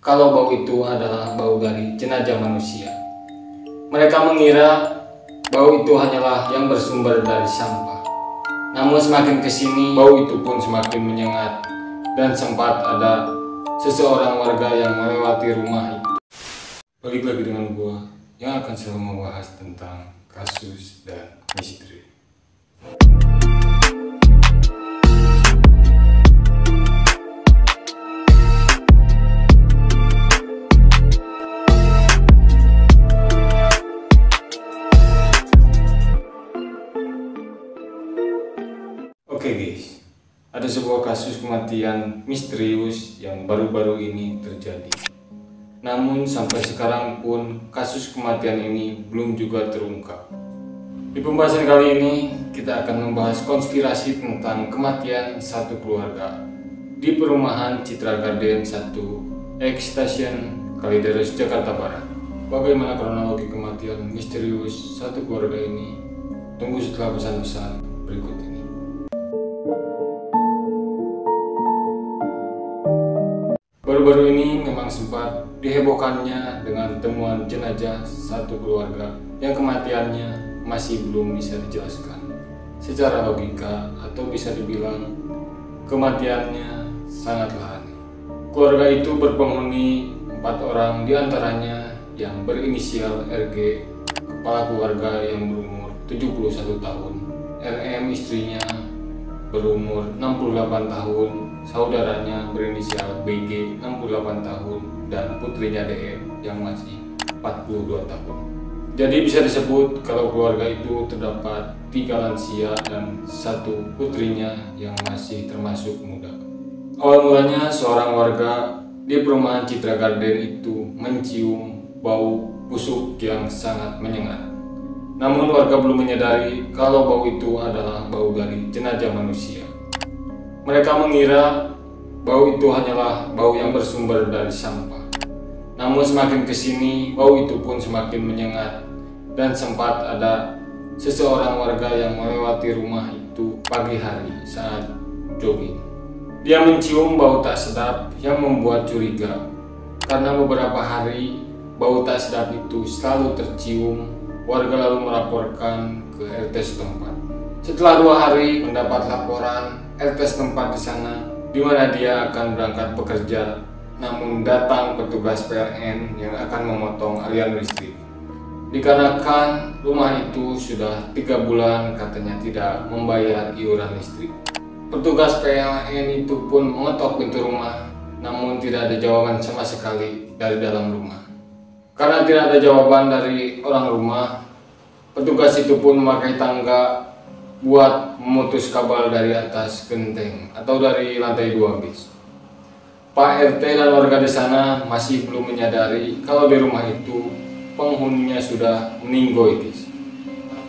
kalau bau itu adalah bau dari jenazah manusia. Mereka mengira bau itu hanyalah yang bersumber dari sampah. Namun semakin kesini, bau itu pun semakin menyengat dan sempat ada seseorang warga yang melewati rumah itu. Balik lagi dengan gua yang akan selalu membahas tentang kasus dan misteri. Oke guys, ada sebuah kasus kematian misterius yang baru-baru ini terjadi. Namun sampai sekarang pun kasus kematian ini belum juga terungkap. Di pembahasan kali ini kita akan membahas konspirasi tentang kematian satu keluarga di perumahan Citra Garden 1 X Station Kalideres, Jakarta Barat. Bagaimana kronologi kematian misterius satu keluarga ini? Tunggu setelah pesan-pesan berikut ini. Baru-baru ini memang sempat dihebohkannya dengan temuan jenazah satu keluarga yang kematiannya masih belum bisa dijelaskan secara logika, atau bisa dibilang kematiannya sangatlah aneh. Keluarga itu berpenghuni 4 orang, diantaranya yang berinisial RG, kepala keluarga yang berumur 71 tahun, RM istrinya berumur 68 tahun, saudaranya berinisial BG 68 tahun, dan putrinya DM yang masih 42 tahun. Jadi bisa disebut kalau keluarga itu terdapat 3 lansia dan 1 putrinya yang masih termasuk muda. Awal mulanya seorang warga di perumahan Citra Garden itu mencium bau busuk yang sangat menyengat. Namun warga belum menyadari kalau bau itu adalah bau dari jenazah manusia. Mereka mengira bau itu hanyalah bau yang bersumber dari sampah. Namun semakin kesini, bau itu pun semakin menyengat dan sempat ada seseorang warga yang melewati rumah itu pagi hari saat jogging. Dia mencium bau tak sedap yang membuat curiga, karena beberapa hari bau tak sedap itu selalu tercium. Warga lalu melaporkan ke RT setempat. Setelah 2 hari mendapat laporan, RT setempat di sana, di mana dia akan berangkat bekerja, namun datang petugas PLN yang akan memotong aliran listrik. Dikarenakan rumah itu sudah 3 bulan katanya tidak membayar iuran listrik. Petugas PLN itu pun mengetok pintu rumah, namun tidak ada jawaban sama sekali dari dalam rumah. Karena tidak ada jawaban dari orang rumah, petugas itu pun memakai tangga buat memutus kabel dari atas genteng atau dari lantai 2 bis. Pak RT dan warga di sana masih belum menyadari kalau di rumah itu penghuninya sudah meninggoy guys.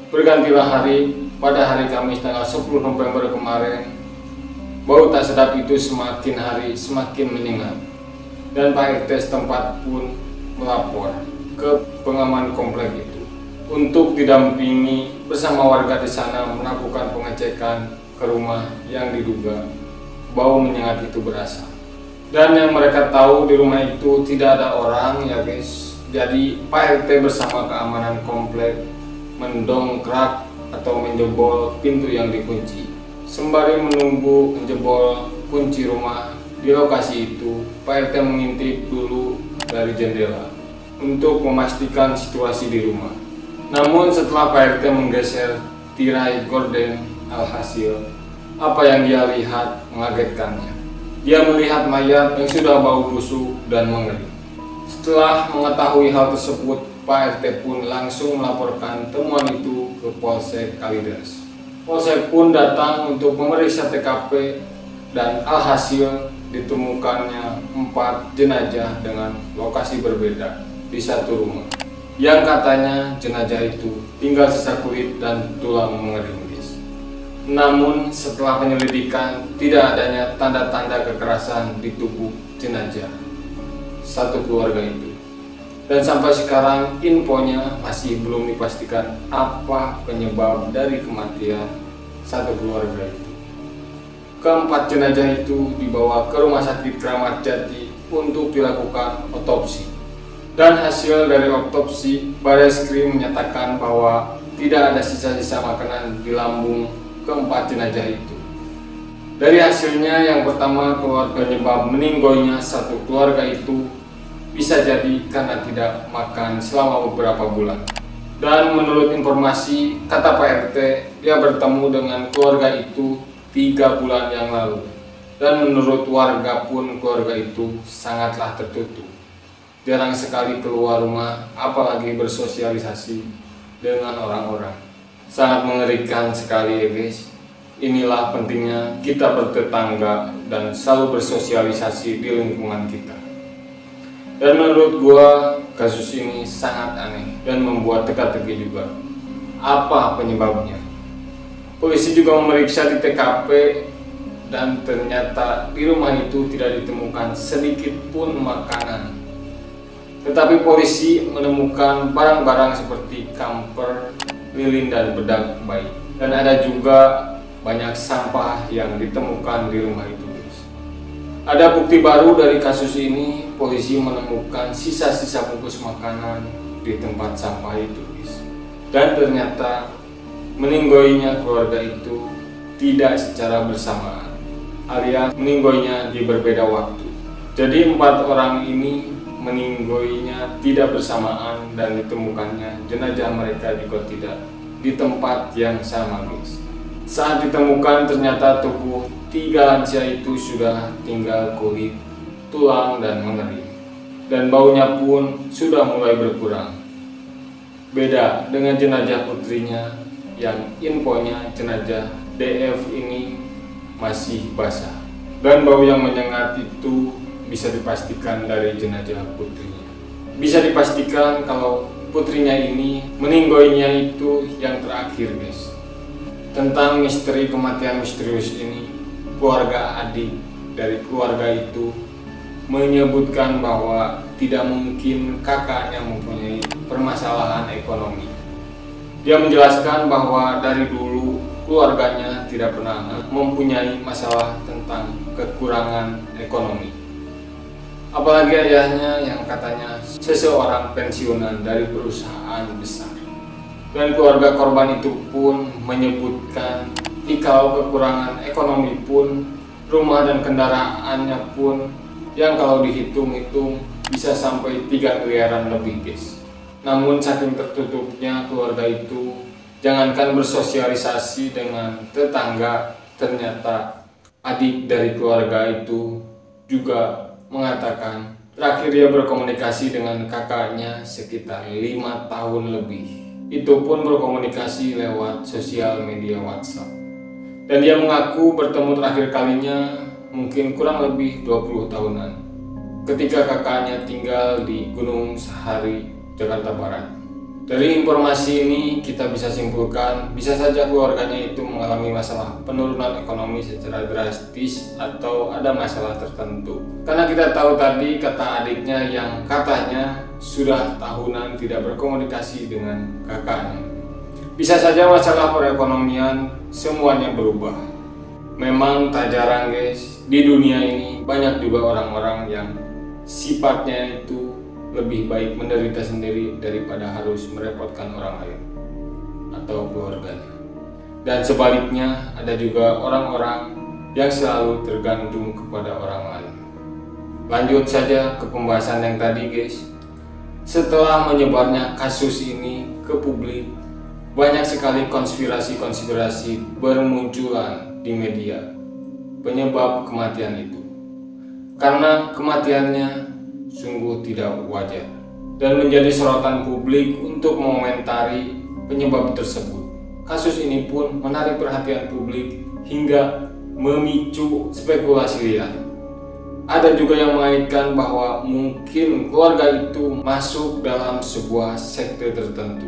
Bergantilah hari, pada hari Kamis tanggal 10 November kemarin, bau tak sedap itu semakin hari semakin menyengat, dan Pak RT setempat pun melapor ke pengaman komplek itu untuk didampingi bersama warga di sana melakukan pengecekan ke rumah yang diduga bau menyengat itu berasal. Dan yang mereka tahu di rumah itu tidak ada orang ya guys. Jadi Pak RT bersama keamanan komplek mendongkrak atau menjebol pintu yang dikunci. Sembari menunggu menjebol kunci rumah di lokasi itu, Pak RT mengintip dulu dari jendela untuk memastikan situasi di rumah. Namun setelah Pak RT menggeser tirai gorden, alhasil apa yang dia lihat mengagetkannya. Dia melihat mayat yang sudah bau busuk dan mengering. Setelah mengetahui hal tersebut, Pak RT pun langsung melaporkan temuan itu ke Polsek Kalideres. Polsek pun datang untuk memeriksa TKP, dan alhasil ditemukannya 4 jenazah dengan lokasi berbeda di satu rumah, yang katanya jenazah itu tinggal sisa kulit dan tulang mengering guys. Namun setelah penyelidikan, tidak adanya tanda-tanda kekerasan di tubuh jenazah satu keluarga itu, dan sampai sekarang infonya masih belum dipastikan apa penyebab dari kematian satu keluarga itu. Keempat jenazah itu dibawa ke Rumah Sakit Kramat Jati untuk dilakukan otopsi. Dan hasil dari otopsi, Bareskrim menyatakan bahwa tidak ada sisa-sisa makanan di lambung keempat jenazah itu. Dari hasilnya, yang pertama keluar penyebab meninggoynya satu keluarga itu bisa jadi karena tidak makan selama beberapa bulan. Dan menurut informasi, kata Pak RT, dia bertemu dengan keluarga itu 3 bulan yang lalu. Dan menurut warga pun keluarga itu sangatlah tertutup. Jarang sekali keluar rumah, apalagi bersosialisasi dengan orang-orang. Sangat mengerikan sekali ya guys. Inilah pentingnya kita bertetangga dan selalu bersosialisasi di lingkungan kita. Dan menurut gua kasus ini sangat aneh dan membuat teka-teki juga. Apa penyebabnya? Polisi juga memeriksa di TKP dan ternyata di rumah itu tidak ditemukan sedikit pun makanan. Tetapi polisi menemukan barang-barang seperti kamper, lilin dan bedak bayi. Dan ada juga banyak sampah yang ditemukan di rumah itu guys. Ada bukti baru dari kasus ini, polisi menemukan sisa-sisa bungkus makanan di tempat sampah itu guys. Dan ternyata meninggoynya keluarga itu tidak secara bersamaan, alias meninggoynya di berbeda waktu. Jadi 4 orang ini meninggoynya tidak bersamaan dan ditemukannya jenazah mereka juga tidak di tempat yang sama guys. Saat ditemukan ternyata tubuh 3 lansia itu sudah tinggal kulit, tulang dan mengering. Dan baunya pun sudah mulai berkurang. Beda dengan jenazah putrinya yang infonya jenazah DF ini masih basah. Dan bau yang menyengat itu bisa dipastikan dari jenazah putrinya. Bisa dipastikan kalau putrinya ini meninggoynya itu yang terakhir guys. Tentang misteri kematian misterius ini, keluarga adik dari keluarga itu menyebutkan bahwa tidak mungkin kakaknya mempunyai permasalahan ekonomi. Dia menjelaskan bahwa dari dulu keluarganya tidak pernah mempunyai masalah tentang kekurangan ekonomi. Apalagi ayahnya yang katanya seseorang pensiunan dari perusahaan besar. Dan keluarga korban itu pun menyebutkan jika kekurangan ekonomi pun, rumah dan kendaraannya pun yang kalau dihitung-hitung bisa sampai 3 miliaran lebih guys. Namun saking tertutupnya keluarga itu, jangankan bersosialisasi dengan tetangga, ternyata adik dari keluarga itu juga mengatakan terakhir dia berkomunikasi dengan kakaknya sekitar 5 tahun lebih. Itu pun berkomunikasi lewat sosial media WhatsApp. Dan dia mengaku bertemu terakhir kalinya mungkin kurang lebih 20 tahunan ketika kakaknya tinggal di Gunung Sahari, Jakarta Barat. Dari informasi ini kita bisa simpulkan bisa saja keluarganya itu mengalami masalah penurunan ekonomi secara drastis atau ada masalah tertentu. Karena kita tahu tadi kata adiknya yang katanya sudah tahunan tidak berkomunikasi dengan kakaknya. Bisa saja masalah perekonomian semuanya berubah. Memang tak jarang guys, di dunia ini banyak juga orang-orang yang sifatnya itu lebih baik menderita sendiri daripada harus merepotkan orang lain atau keluarganya. Dan sebaliknya ada juga orang-orang yang selalu tergantung kepada orang lain. Lanjut saja ke pembahasan yang tadi guys. Setelah menyebarnya kasus ini ke publik, banyak sekali konspirasi-konspirasi bermunculan di media penyebab kematian itu. Karena kematiannya sungguh tidak wajar dan menjadi sorotan publik untuk mengomentari penyebab tersebut. Kasus ini pun menarik perhatian publik hingga memicu spekulasi liar. Ada juga yang mengaitkan bahwa mungkin keluarga itu masuk dalam sebuah sekte tertentu.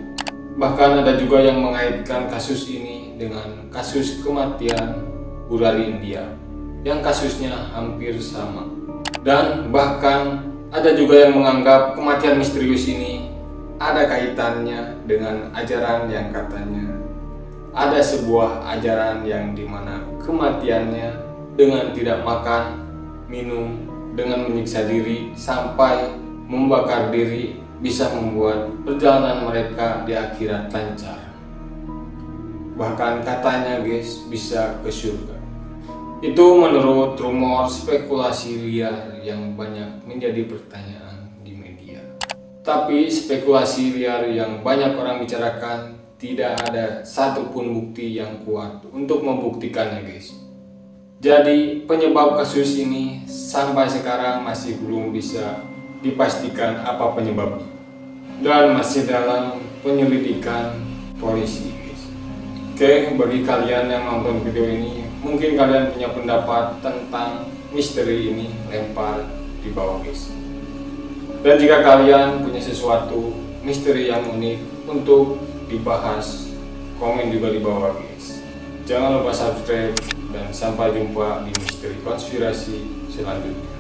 Bahkan ada juga yang mengaitkan kasus ini dengan kasus kematian Burari India yang kasusnya hampir sama. Dan bahkan ada juga yang menganggap kematian misterius ini ada kaitannya dengan ajaran yang katanya ada sebuah ajaran yang dimana kematiannya dengan tidak makan, minum, dengan menyiksa diri sampai membakar diri bisa membuat perjalanan mereka di akhirat lancar. Bahkan katanya guys, bisa ke surga. Itu menurut rumor spekulasi liar yang banyak menjadi pertanyaan di media. Tapi spekulasi liar yang banyak orang bicarakan tidak ada satupun bukti yang kuat untuk membuktikannya guys. Jadi penyebab kasus ini sampai sekarang masih belum bisa dipastikan apa penyebabnya dan masih dalam penyelidikan polisi guys. Oke, bagi kalian yang nonton video ini, mungkin kalian punya pendapat tentang misteri ini, lempar di bawah guys. Dan jika kalian punya sesuatu misteri yang unik untuk dibahas, komen juga di bawah guys. Jangan lupa subscribe dan sampai jumpa di misteri konspirasi selanjutnya.